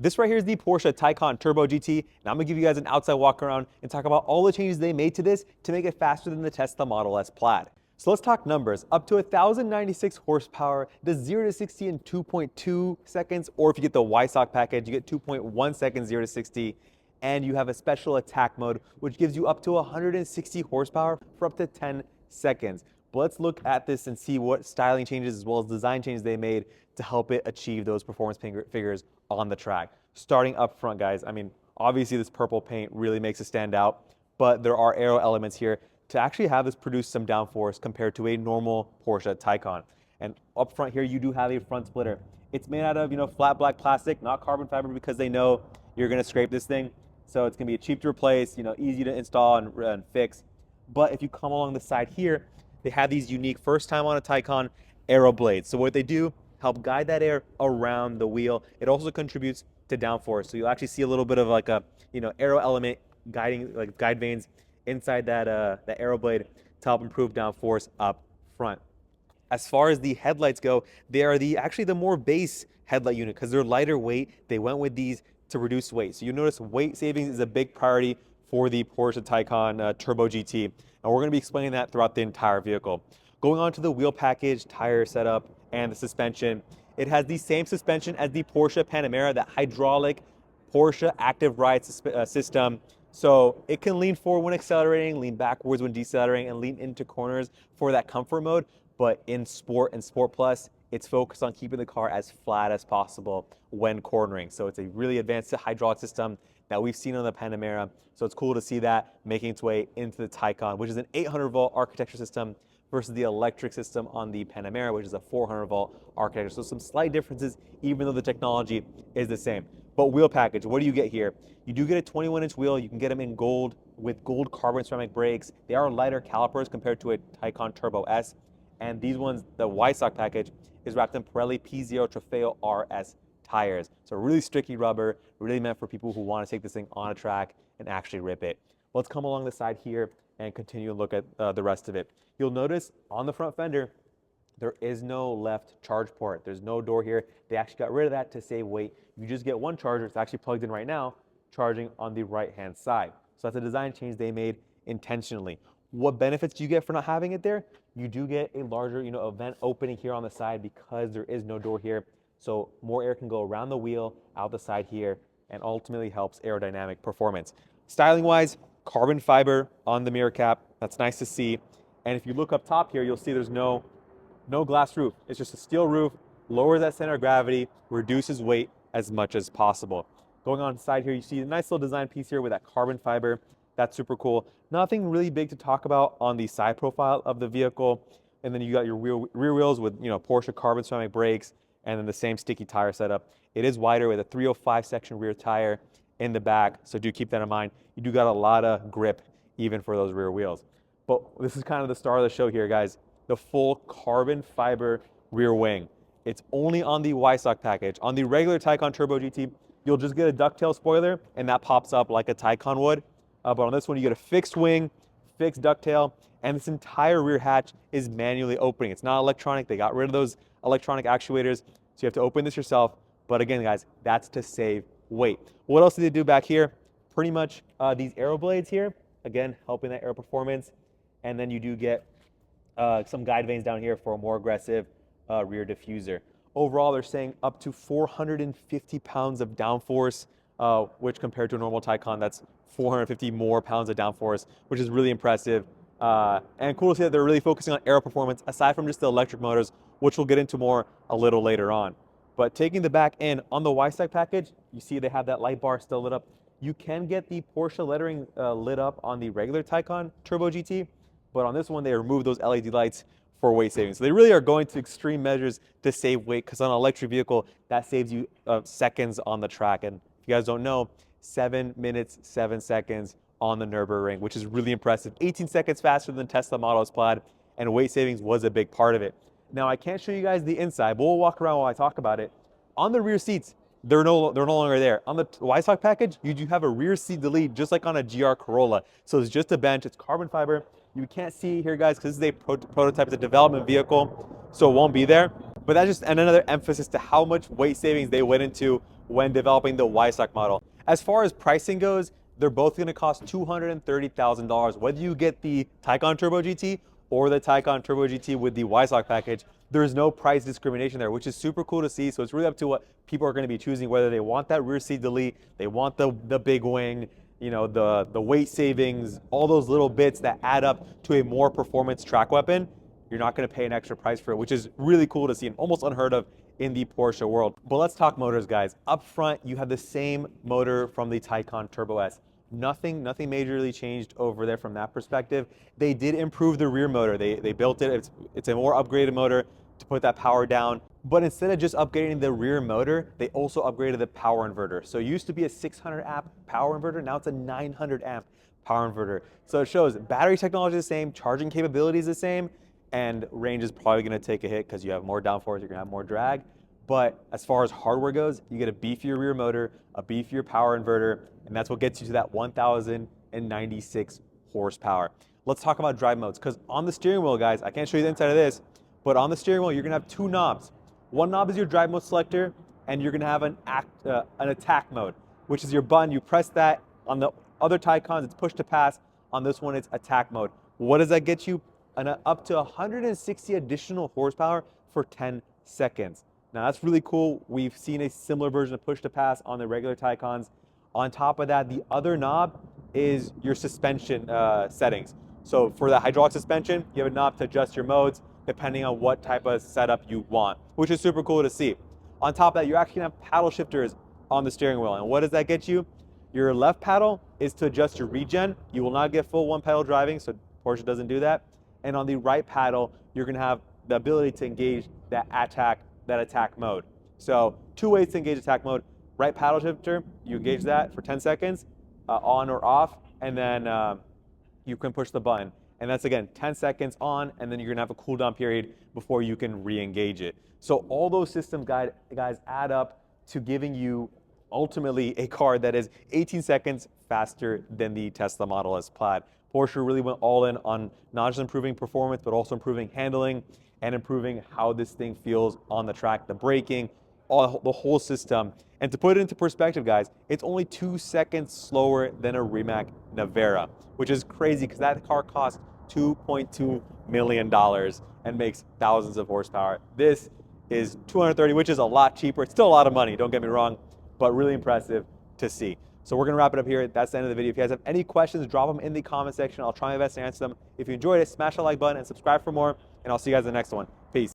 This right here is the Porsche Taycan Turbo GT, and I'm gonna give you guys an outside walk around and talk about all the changes they made to this to make it faster than the Tesla Model S Plaid. So let's talk numbers. Up to 1,096 horsepower, does 0 to 60 in 2.2 seconds, or if you get the Y-Sock package, you get 2.1 seconds 0 to 60, and you have a special attack mode, which gives you up to 160 horsepower for up to 10 seconds. But let's look at this and see what styling changes as well as design changes they made to help it achieve those performance figures on the track. Starting up front, guys, I mean, obviously this purple paint really makes it stand out, but there are aero elements here to actually have this produce some downforce compared to a normal Porsche Taycan. And up front here, you do have a front splitter. It's made out of, flat black plastic, not carbon fiber, because they know you're gonna scrape this thing. So it's gonna be cheap to replace, easy to install and fix. But if you come along the side here, they have these unique first time on a Taycan aero blades. So what they do, help guide that air around the wheel. It also contributes to downforce. So you'll actually see a little bit of like a, aero element guiding, like guide vanes inside that aero blade to help improve downforce up front. As far as the headlights go, they are actually the more base headlight unit because they're lighter weight. They went with these to reduce weight. So you notice weight savings is a big priority for the Porsche Taycan Turbo GT. And we're going to be explaining that throughout the entire vehicle. Going on to the wheel package, tire setup, and the suspension. It has the same suspension as the Porsche Panamera, that hydraulic Porsche active ride system. So it can lean forward when accelerating, lean backwards when decelerating, and lean into corners for that comfort mode. But in Sport and Sport Plus, it's focused on keeping the car as flat as possible when cornering. So it's a really advanced hydraulic system that we've seen on the Panamera. So it's cool to see that making its way into the Taycan, which is an 800-volt architecture system versus the electric system on the Panamera, which is a 400-volt architecture. So some slight differences, even though the technology is the same. But wheel package, what do you get here? You do get a 21-inch wheel. You can get them in gold with gold carbon ceramic brakes. They are lighter calipers compared to a Taycan Turbo S. And these ones, the Y-Sock package, is wrapped in Pirelli P0 Trofeo RS tires. So really sticky rubber, really meant for people who want to take this thing on a track and actually rip it. Let's come along the side here and continue to look at the rest of it. You'll notice on the front fender, there is no left charge port. There's no door here. They actually got rid of that to save weight. You just get one charger. It's actually plugged in right now, charging on the right-hand side. So that's a design change they made intentionally. What benefits do you get for not having it there? You do get a larger, vent opening here on the side because there is no door here. So more air can go around the wheel, out the side here, and ultimately helps aerodynamic performance. Styling-wise, carbon fiber on the mirror cap. That's nice to see. And if you look up top here, you'll see there's no glass roof. It's just a steel roof, lowers that center of gravity, reduces weight as much as possible. Going on the side here, you see a nice little design piece here with that carbon fiber. That's super cool. Nothing really big to talk about on the side profile of the vehicle. And then you got your rear wheels with, Porsche carbon ceramic brakes, and then the same sticky tire setup. It is wider with a 305 section rear tire in the back, so do keep that in mind. You do got a lot of grip even for those rear wheels. But this is kind of the star of the show here, guys. The full carbon fiber rear wing. It's only on the Y-Sock package. On the regular Taycan Turbo GT, you'll just get a ducktail spoiler, and that pops up like a Taycan would. But on this one, you get a fixed wing, fixed ducktail, and this entire rear hatch is manually opening. It's not electronic. They got rid of those electronic actuators, so you have to open this yourself. But again, guys, that's to save weight. What else did they do back here? Pretty much these aero blades here, again, helping that aero performance. And then you do get some guide vanes down here for a more aggressive rear diffuser. Overall, they're saying up to 450 pounds of downforce, which compared to a normal Taycan, that's 450 more pounds of downforce, which is really impressive. And cool to see that they're really focusing on aero performance aside from just the electric motors, which we'll get into more a little later on. But taking the back end on the Y-Sock package, you see they have that light bar still lit up. You can get the Porsche lettering lit up on the regular Taycan Turbo GT, but on this one, they removed those LED lights for weight savings. So they really are going to extreme measures to save weight, because on an electric vehicle, that saves you seconds on the track. And if you guys don't know, 7 minutes, 7 seconds on the Nürburgring, which is really impressive. 18 seconds faster than Tesla Model S Plaid, and weight savings was a big part of it. Now, I can't show you guys the inside, but we'll walk around while I talk about it. On the rear seats, they're no longer there. On the Y-Sock package, you do have a rear seat delete, just like on a GR Corolla. So it's just a bench, it's carbon fiber. You can't see here, guys, because this is a prototype, it's a development vehicle, so it won't be there. But that's just another emphasis to how much weight savings they went into when developing the Y-Stock model. As far as pricing goes, they're both going to cost $230,000. Whether you get the Taycan Turbo GT or the Taycan Turbo GT with the Y-Stock package, there's no price discrimination there, which is super cool to see. So it's really up to what people are going to be choosing, whether they want that rear seat delete, they want the big wing, you know, the weight savings, all those little bits that add up to a more performance track weapon. You're not going to pay an extra price for it, which is really cool to see and almost unheard of in the Porsche world. But let's talk motors, guys. Up front, you have the same motor from the Taycan Turbo S. Nothing majorly changed over there from that perspective. They did improve the rear motor. They built it. It's a more upgraded motor to put that power down. But instead of just upgrading the rear motor, they also upgraded the power inverter. So it used to be a 600 amp power inverter. Now it's a 900 amp power inverter. So it shows battery technology is the same, charging capability is the same, and range is probably going to take a hit because you have more downforce, you're going to have more drag. But as far as hardware goes, you get a beefier rear motor, a beefier power inverter, and that's what gets you to that 1,096 horsepower. Let's talk about drive modes, because on the steering wheel, guys, I can't show you the inside of this, but on the steering wheel, you're going to have two knobs. One knob is your drive mode selector, and you're going to have an attack mode, which is your button. You press that. On the other Taycans, it's push to pass. On this one, it's attack mode. What does that get you? Up to 160 additional horsepower for 10 seconds. Now that's really cool. We've seen a similar version of push to pass on the regular Taycans. On top of that, the other knob is your suspension settings. So for the hydraulic suspension, you have a knob to adjust your modes depending on what type of setup you want, which is super cool to see. On top of that, you're actually gonna have paddle shifters on the steering wheel. And what does that get you? Your left paddle is to adjust your regen. You will not get full one pedal driving, so Porsche doesn't do that. And on the right paddle, you're gonna have the ability to engage that attack mode. So two ways to engage attack mode. Right paddle shifter, you engage that for 10 seconds, on or off, and then you can push the button. And that's, again, 10 seconds on, and then you're gonna have a cooldown period before you can re-engage it. So all those systems, guys, add up to giving you ultimately a car that is 18 seconds faster than the Tesla Model S Plaid. Porsche really went all in on not just improving performance, but also improving handling and improving how this thing feels on the track, the braking, the whole system. And to put it into perspective, guys, it's only 2 seconds slower than a Rimac Navara, which is crazy because that car costs $2.2 million and makes thousands of horsepower. This is 230, which is a lot cheaper. It's still a lot of money, don't get me wrong, but really impressive to see. So we're gonna wrap it up here. That's the end of the video. If you guys have any questions, drop them in the comment section. I'll try my best to answer them. If you enjoyed it, smash that like button and subscribe for more, and I'll see you guys in the next one. Peace.